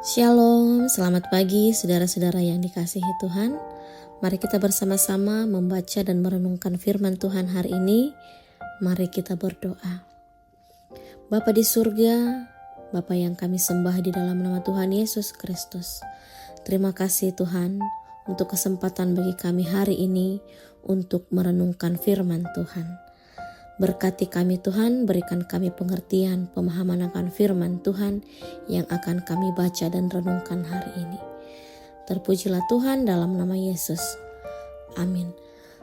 Shalom, selamat pagi saudara-saudara yang dikasihi Tuhan. Mari kita bersama-sama membaca dan merenungkan firman Tuhan hari ini. Mari kita berdoa. Bapa di surga, Bapa yang kami sembah di dalam nama Tuhan Yesus Kristus. Terima kasih Tuhan untuk kesempatan bagi kami hari ini untuk merenungkan firman Tuhan. Berkati kami Tuhan, berikan kami pengertian, pemahaman akan firman Tuhan yang akan kami baca dan renungkan hari ini. Terpujilah Tuhan dalam nama Yesus. Amin.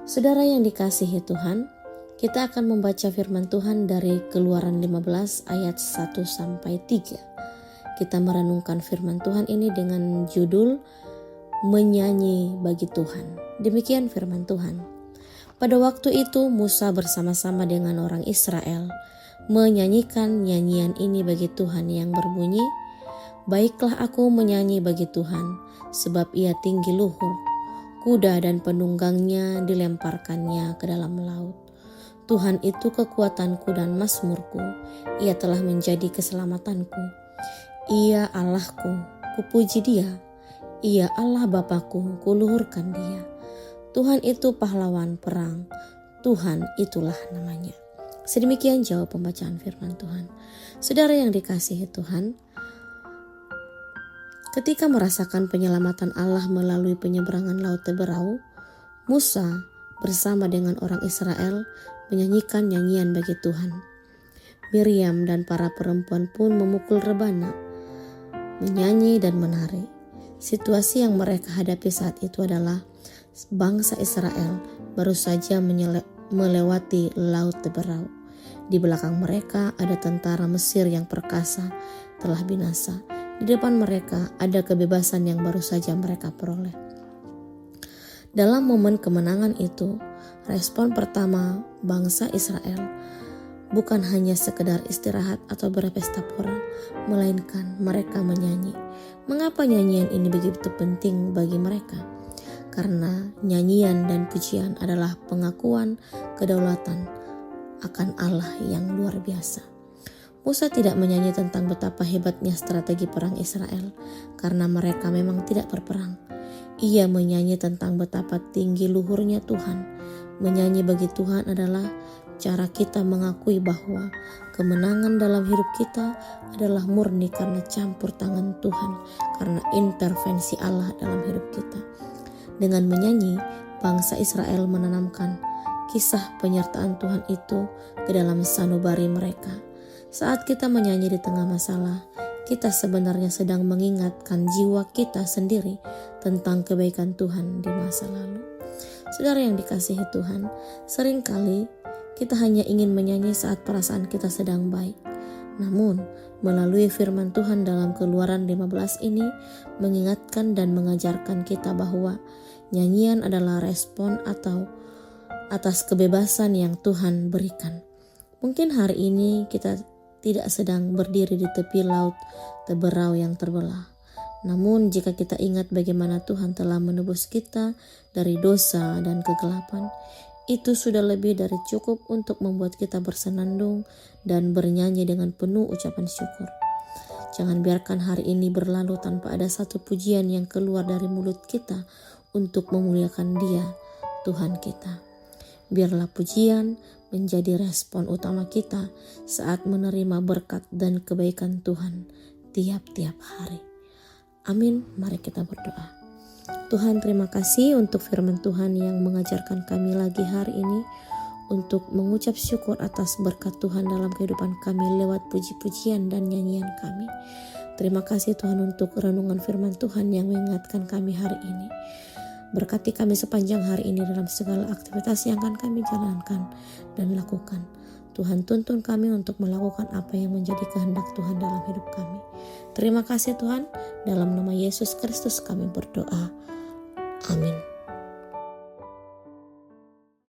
Saudara yang dikasihi Tuhan, kita akan membaca firman Tuhan dari Keluaran 15 ayat 1-3. Kita merenungkan firman Tuhan ini dengan judul Menyanyi bagi Tuhan. Demikian firman Tuhan. Pada waktu itu Musa bersama-sama dengan orang Israel menyanyikan nyanyian ini bagi Tuhan yang berbunyi, "Baiklah aku menyanyi bagi Tuhan, sebab ia tinggi luhur. Kuda dan penunggangnya dilemparkannya ke dalam laut. Tuhan itu kekuatanku dan mazmurku, ia telah menjadi keselamatanku. Ia Allahku, kupuji dia. Ia Allah Bapakku, kuluhurkan dia. Tuhan itu pahlawan perang, Tuhan itulah namanya." Sedemikian jawab pembacaan firman Tuhan. Saudara yang dikasihi Tuhan, ketika merasakan penyelamatan Allah melalui penyeberangan Laut Teberau, Musa bersama dengan orang Israel menyanyikan nyanyian bagi Tuhan. Miriam dan para perempuan pun memukul rebana, menyanyi dan menari. Situasi yang mereka hadapi saat itu adalah bangsa Israel baru saja melewati Laut Teberau. Di belakang mereka ada tentara Mesir yang perkasa telah binasa. Di depan mereka ada kebebasan yang baru saja mereka peroleh. Dalam momen kemenangan itu, respon pertama bangsa Israel bukan hanya sekedar istirahat atau berpesta pora, melainkan mereka menyanyi. Mengapa nyanyian ini begitu penting bagi mereka? Karena nyanyian dan pujian adalah pengakuan kedaulatan akan Allah yang luar biasa. Musa tidak menyanyi tentang betapa hebatnya strategi perang Israel karena mereka memang tidak berperang. Ia menyanyi tentang betapa tinggi luhurnya Tuhan. Menyanyi bagi Tuhan adalah cara kita mengakui bahwa kemenangan dalam hidup kita adalah murni karena campur tangan Tuhan, karena intervensi Allah dalam hidup kita. Dengan menyanyi, bangsa Israel menanamkan kisah penyertaan Tuhan itu ke dalam sanubari mereka. Saat kita menyanyi di tengah masalah, kita sebenarnya sedang mengingatkan jiwa kita sendiri tentang kebaikan Tuhan di masa lalu. Saudara yang dikasihi Tuhan, seringkali kita hanya ingin menyanyi saat perasaan kita sedang baik. Namun, melalui firman Tuhan dalam Keluaran 15 ini mengingatkan dan mengajarkan kita bahwa nyanyian adalah respon atau atas kebebasan yang Tuhan berikan. Mungkin hari ini kita tidak sedang berdiri di tepi Laut Teberau yang terbelah. Namun jika kita ingat bagaimana Tuhan telah menebus kita dari dosa dan kegelapan, itu sudah lebih dari cukup untuk membuat kita bersenandung dan bernyanyi dengan penuh ucapan syukur. Jangan biarkan hari ini berlalu tanpa ada satu pujian yang keluar dari mulut kita untuk memuliakan Dia, Tuhan kita. Biarlah pujian menjadi respon utama kita saat menerima berkat dan kebaikan Tuhan tiap-tiap hari. Amin, mari kita berdoa. Tuhan, terima kasih untuk firman Tuhan yang mengajarkan kami lagi hari ini untuk mengucap syukur atas berkat Tuhan dalam kehidupan kami lewat puji-pujian dan nyanyian kami. Terima kasih Tuhan untuk renungan firman Tuhan yang mengingatkan kami hari ini. Berkati kami sepanjang hari ini dalam segala aktivitas yang akan kami jalankan dan lakukan. Tuhan, tuntun kami untuk melakukan apa yang menjadi kehendak Tuhan dalam hidup kami. Terima kasih Tuhan, dalam nama Yesus Kristus kami berdoa. Amin.